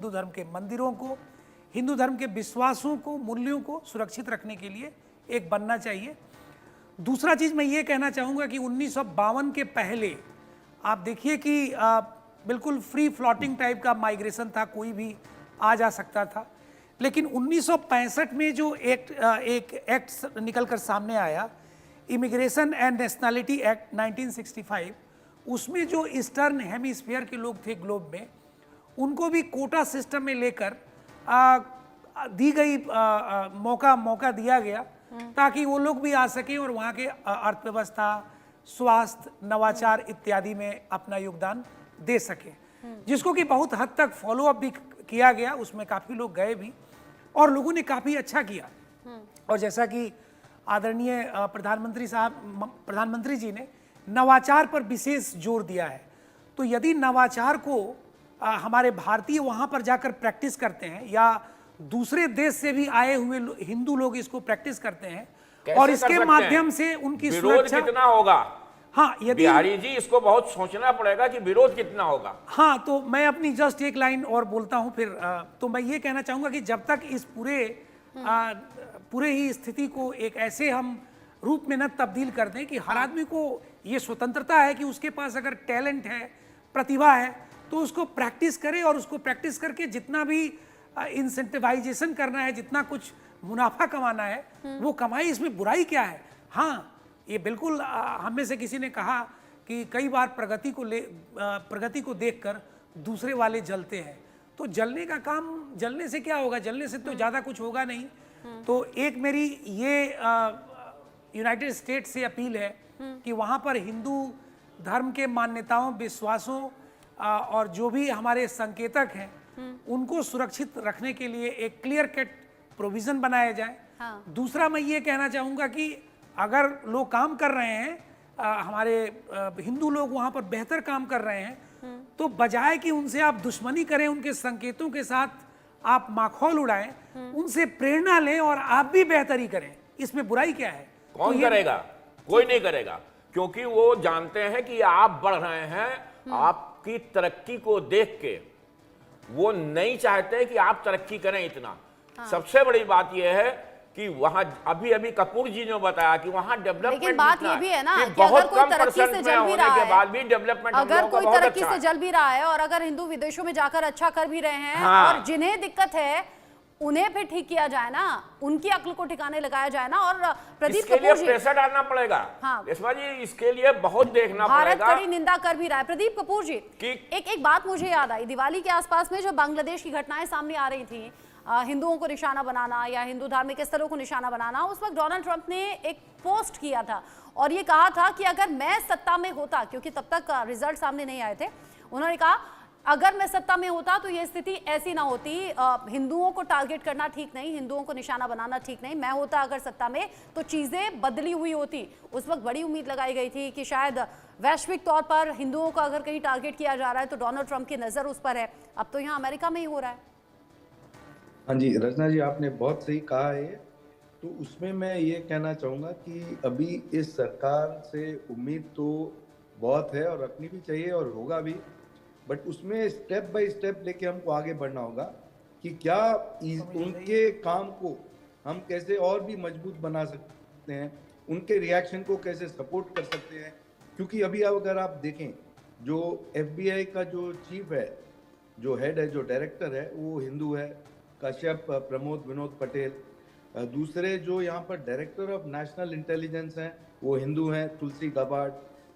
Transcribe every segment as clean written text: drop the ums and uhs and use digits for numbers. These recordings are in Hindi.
हिंदू धर्म के मंदिरों को, हिंदू धर्म के विश्वासों को, मूल्यों को सुरक्षित रखने के लिए एक बनना चाहिए। दूसरा चीज मैं ये कहना चाहूँगा कि 1952 के पहले आप देखिए कि बिल्कुल फ्री फ्लोटिंग टाइप का माइग्रेशन था, कोई भी आ जा सकता था। लेकिन 1965 में जो एक एक्ट निकल कर सामने आया, इमिग्रेशन एंड नेशनैलिटी एक्ट 1965, उसमें जो ईस्टर्न हेमिस्फीयर के लोग थे ग्लोब में, उनको भी कोटा सिस्टम में लेकर दी गई मौका दिया गया ताकि वो लोग भी आ सकें और वहाँ के अर्थव्यवस्था, स्वास्थ्य, नवाचार इत्यादि में अपना योगदान दे सकें, जिसको कि बहुत हद तक फॉलो अप भी किया गया। उसमें काफ़ी लोग गए भी और लोगों ने काफ़ी अच्छा किया। और जैसा कि आदरणीय प्रधानमंत्री जी ने नवाचार पर विशेष जोर दिया है, तो यदि नवाचार को हमारे भारतीय वहाँ पर जाकर प्रैक्टिस करते हैं या दूसरे देश से भी आए हुए हिंदू लोग इसको प्रैक्टिस करते हैं और इसके माध्यम से उनकी सुरक्षा कितना होगा। हाँ, यदि बिहारी जी इसको बहुत सोचना पड़ेगा कि विरोध कितना होगा। हाँ, तो मैं अपनी जस्ट एक लाइन और बोलता हूँ फिर। तो मैं ये कहना चाहूँगा कि जब तक इस पूरे ही स्थिति को एक ऐसे हम रूप में न तब्दील कर दें कि हर आदमी को ये स्वतंत्रता है कि उसके पास अगर टैलेंट है, प्रतिभा है, तो उसको प्रैक्टिस करे और उसको प्रैक्टिस करके जितना भी इंसेंटिवाइजेशन करना है, जितना कुछ मुनाफा कमाना है वो कमाई। इसमें बुराई क्या है? हाँ, ये बिल्कुल हम में से किसी ने कहा कि कई बार प्रगति को देखकर दूसरे वाले जलते हैं। तो जलने का काम, जलने से क्या होगा? जलने से तो ज़्यादा कुछ होगा नहीं। तो एक मेरी ये यूनाइटेड स्टेट्स से अपील है कि वहाँ पर हिंदू धर्म के मान्यताओं, विश्वासों और जो भी हमारे संकेतक हैं उनको सुरक्षित रखने के लिए एक क्लियर कट प्रोविजन बनाया जाए। हाँ। दूसरा मैं ये कहना चाहूँगा कि अगर लोग काम कर रहे हैं, हमारे हिंदू लोग वहाँ पर बेहतर काम कर रहे हैं, तो बजाय कि उनसे आप दुश्मनी करें, उनके संकेतों के साथ आप माखौल उड़ाएं, उनसे प्रेरणा लें और आप भी बेहतरी करें। इसमें बुराई क्या है? कौन करेगा? कोई नहीं करेगा, क्योंकि वो जानते हैं कि आप बढ़ रहे हैं। आपकी तरक्की को देख के वो नहीं चाहते कि आप तरक्की करें इतना। हाँ। सबसे बड़ी बात यह है कि वहां अभी कपूर जी ने बताया कि वहां डेवलपमेंट, लेकिन बात ये भी है ना कि बहुत कम परसेंट में होने के बाद भी डेवलपमेंट, अगर कोई तरक्की से जल भी रहा है और अगर हिंदू विदेशों में जाकर अच्छा कर भी रहे हैं, हाँ, और जिन्हें दिक्कत है उन्हें फिर ठीक किया जाए ना, उनकी अक्ल को ठिकाने लगाया जाए ना। और प्रदीप कपूर जी, प्रेशर डालना पड़ेगा। हाँ, इसके लिए बहुत देखना पड़ेगा। भारत कड़ी निंदा कर भी रहा है। प्रदीप कपूर जी, एक बात मुझे याद आई, दिवाली के आसपास में जब बांग्लादेश की घटनाएं सामने आ रही थी, हिंदुओं को निशाना बनाना या हिंदू धार्मिक स्थलों को निशाना बनाना, उस वक्त डोनाल्ड ट्रंप ने एक पोस्ट किया था और ये कहा था कि अगर मैं सत्ता में होता, क्योंकि तब तक रिजल्ट सामने नहीं आए थे, उन्होंने कहा अगर मैं सत्ता में होता तो ये स्थिति ऐसी ना होती। हिंदुओं को टारगेट करना ठीक नहीं, हिंदुओं को निशाना बनाना ठीक नहीं। मैं होता अगर सत्ता में तो चीजें बदली हुई होती। उस वक्त बड़ी उम्मीद लगाई गई थी कि शायद वैश्विक तौर पर हिंदुओं का अगर कहीं टारगेट किया जा रहा है तो डोनाल्ड ट्रंप की नजर उस पर है। अब तो यहाँ अमेरिका में ही हो रहा है। हाँ जी, रचना जी आपने बहुत सही कहा है। तो उसमें मैं ये कहना चाहूँगा कि अभी इस सरकार से उम्मीद तो बहुत है और रखनी भी चाहिए और होगा भी, बट उसमें स्टेप बाय स्टेप लेके हमको आगे बढ़ना होगा कि क्या उनके काम को हम कैसे और भी मजबूत बना सकते हैं, उनके रिएक्शन को कैसे सपोर्ट कर सकते हैं। क्योंकि अभी अगर आप देखें, जो FBI का जो चीफ है, जो हेड है, जो डायरेक्टर है, वो हिंदू है, कश्यप प्रमोद विनोद पटेल। दूसरे जो यहाँ पर डायरेक्टर ऑफ नेशनल इंटेलिजेंस हैं वो हिंदू हैं, तुलसी गबार्ड।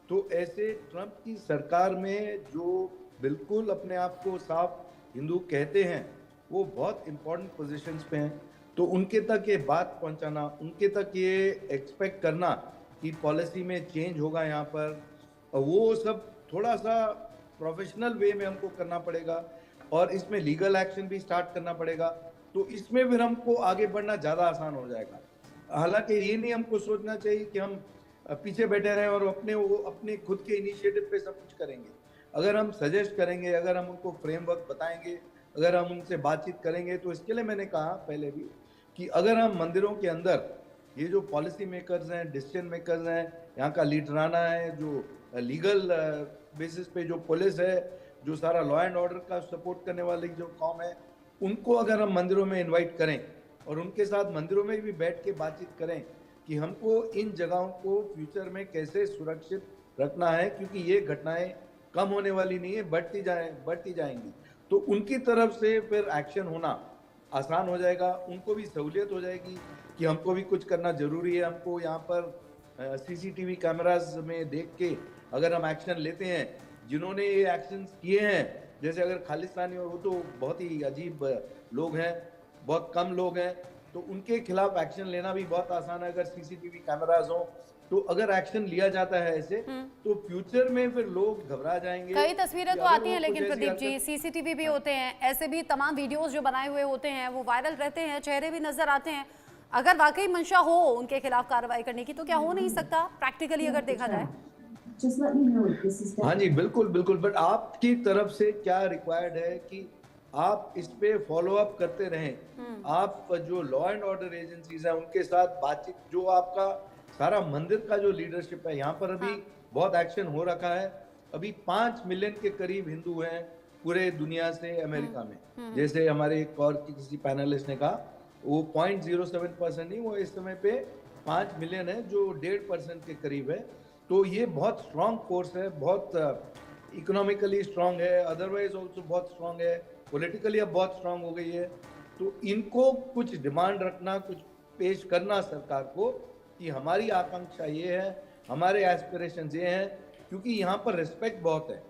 तो ऐसे ट्रंप की सरकार में जो बिल्कुल अपने आप को साफ हिंदू कहते हैं, वो बहुत इम्पोर्टेंट पोजीशंस पे हैं। तो उनके तक ये बात पहुंचाना, उनके तक ये एक्सपेक्ट करना कि पॉलिसी में चेंज होगा यहाँ पर, वो सब थोड़ा सा प्रोफेशनल वे में हमको करना पड़ेगा और इसमें लीगल एक्शन भी स्टार्ट करना पड़ेगा। तो इसमें फिर हमको आगे बढ़ना ज़्यादा आसान हो जाएगा। हालांकि ये नहीं हमको सोचना चाहिए कि हम पीछे बैठे रहें और अपने खुद के इनिशिएटिव पे सब कुछ करेंगे। अगर हम सजेस्ट करेंगे, अगर हम उनको फ्रेमवर्क बताएंगे, अगर हम उनसे बातचीत करेंगे, तो इसके लिए मैंने कहा पहले भी कि अगर हम मंदिरों के अंदर ये जो पॉलिसी मेकर्स हैं, डिसीजन मेकर्स हैं, यहाँ का लीडराना है, जो लीगल बेसिस पे जो पुलिस है, जो सारा लॉ एंड ऑर्डर का सपोर्ट करने वाली जो कौम है, उनको अगर हम मंदिरों में इनवाइट करें और उनके साथ मंदिरों में भी बैठ के बातचीत करें कि हमको इन जगहों को फ्यूचर में कैसे सुरक्षित रखना है, क्योंकि ये घटनाएं कम होने वाली नहीं है, बढ़ती जाएंगी, तो उनकी तरफ से फिर एक्शन होना आसान हो जाएगा, उनको भी सहूलियत हो जाएगी कि हमको भी कुछ करना जरूरी है। हमको यहाँ पर सीसीटीवी कैमरास में देख के अगर हम एक्शन लेते हैं, जिन्होंने ये एक्शन किए हैं, जैसे अगर खालिस्तानी, और वो तो बहुत ही अजीब लोग हैं, बहुत कम लोग हैं, तो उनके खिलाफ एक्शन लेना भी बहुत आसान है अगर सीसीटीवी कैमरास हो। तो अगर एक्शन लिया जाता है ऐसे, तो फ्यूचर में फिर लोग घबरा जाएंगे। कई तस्वीरें तो आती हैं, लेकिन प्रदीप जी सीसीटीवी भी होते हैं, ऐसे भी तमाम वीडियोस जो बनाए हुए होते हैं वो वायरल रहते हैं, चेहरे भी नजर आते हैं। अगर वाकई मंशा हो उनके खिलाफ कार्रवाई करने की, तो क्या हो नहीं सकता प्रैक्टिकली अगर देखा जाए? हाँ जी, बिल्कुल बिल्कुल, बट आपकी तरफ से क्या रिक्वायर्ड है कि आप इस पे फॉलो अप करते रहें। आप जो लॉ एंड ऑर्डर एजेंसीज हैं उनके साथ बातचीत, जो आपका सारा मंदिर का जो लीडरशिप है, यहाँ पर अभी बहुत एक्शन हो रखा है। अभी 5 मिलियन के करीब हिंदू हैं पूरे दुनिया से अमेरिका में। जैसे हमारे एक और किसी पैनलिस्ट ने कहा, वो 0.07% नहीं, वो इस समय पे 5 मिलियन है, जो 1.5% के करीब है। तो ये बहुत स्ट्रॉन्ग फोर्स है, बहुत इकोनॉमिकली स्ट्रॉन्ग है, अदरवाइज ऑल्सो बहुत स्ट्रॉन्ग है, पॉलिटिकली अब बहुत स्ट्रॉन्ग हो गई है। तो इनको कुछ डिमांड रखना, कुछ पेश करना सरकार को कि हमारी आकांक्षा ये है, हमारे एस्पिरेशंस ये हैं, क्योंकि यहाँ पर रिस्पेक्ट बहुत है।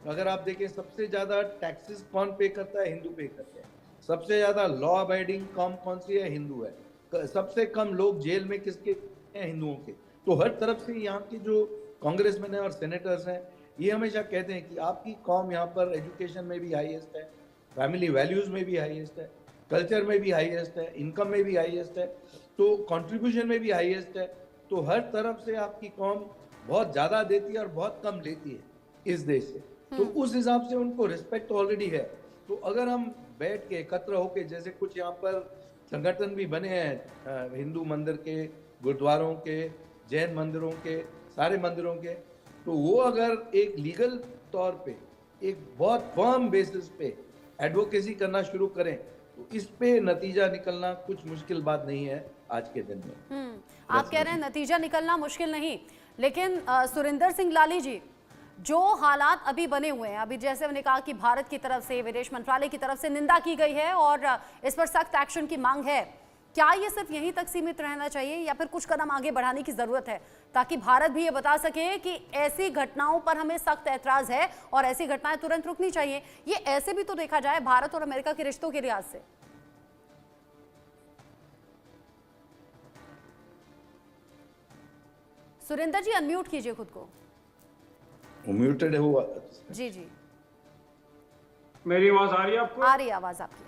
अगर आप देखें, सबसे ज़्यादा टैक्सेस कौन पे करता है? हिंदू पे करते हैं। सबसे ज़्यादा लॉ अबाइडिंग कौम कौन सी है? हिंदू है। सबसे कम लोग जेल में किसके हैं? हिंदुओं के। तो हर तरफ से यहाँ की जो कांग्रेसमैन है और सेनेटर्स हैं, ये हमेशा कहते हैं कि आपकी कौम यहाँ पर एजुकेशन में भी हाईएस्ट है, फैमिली वैल्यूज में भी हाईएस्ट है, कल्चर में भी हाईएस्ट है, इनकम में भी हाईएस्ट है, तो कंट्रीब्यूशन में भी हाईएस्ट है। तो हर तरफ से आपकी कौम बहुत ज़्यादा देती है और बहुत कम लेती है इस देश से। तो उस हिसाब से उनको रिस्पेक्ट ऑलरेडी है। तो अगर हम बैठ के एकत्र होके, जैसे कुछ यहाँ पर संगठन भी बने हैं हिंदू मंदिर के, गुरुद्वारों के, जैन मंदिरों के, सारे मंदिरों के, तो वो अगर एक लीगल तौर पे एक बहुत फर्म बेसिस पे एडवोकेसी करना शुरू करें, तो इस पे नतीजा निकलना कुछ मुश्किल बात नहीं है आज के दिन में। आप कह रहे हैं नतीजा निकलना मुश्किल नहीं, लेकिन सुरिंदर सिंह लाली जी, जो हालात अभी बने हुए हैं, अभी जैसे हमने कहा कि भारत की तरफ से, विदेश मंत्रालय की तरफ से निंदा की गई है और इस पर सख्त एक्शन की मांग है, क्या ये सिर्फ यहीं तक सीमित रहना चाहिए या फिर कुछ कदम आगे बढ़ाने की जरूरत है, ताकि भारत भी ये बता सके कि ऐसी घटनाओं पर हमें सख्त ऐतराज है और ऐसी घटनाएं तुरंत रुकनी चाहिए? ये ऐसे भी तो देखा जाए भारत और अमेरिका के रिश्तों के लिहाज से। सुरेंद्र जी अनम्यूट कीजिए खुद को। म्यूटेड है वो। जी जी, मेरी आवाज आ रही है आपको? आ रही है आवाज आपकी।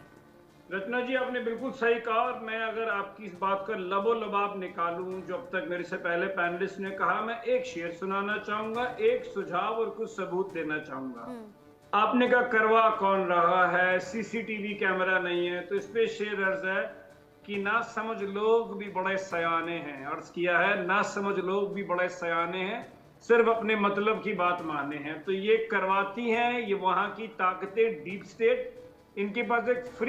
रचना जी, आपने बिल्कुल सही कहा, और मैं अगर आपकी इस बात का लबो लबाब निकालूं जो अब तक मेरे से पहले पैनलिस्ट ने कहा, मैं एक शेर सुनाना चाहूंगा, एक सुझाव और कुछ सबूत देना चाहूंगा। आपने कहा करवा कौन रहा है, सीसीटीवी कैमरा नहीं है, तो इस पे शेर अर्ज है कि ना समझ लोग भी बड़े सयाने हैं। अर्ज किया है, ना समझ लोग भी बड़े सयाने हैं, सिर्फ अपने मतलब की बात माने हैं। तो ये करवाती हैं, ये वहां की ताकतें, डीप स्टेट, इनके पास एक फ्री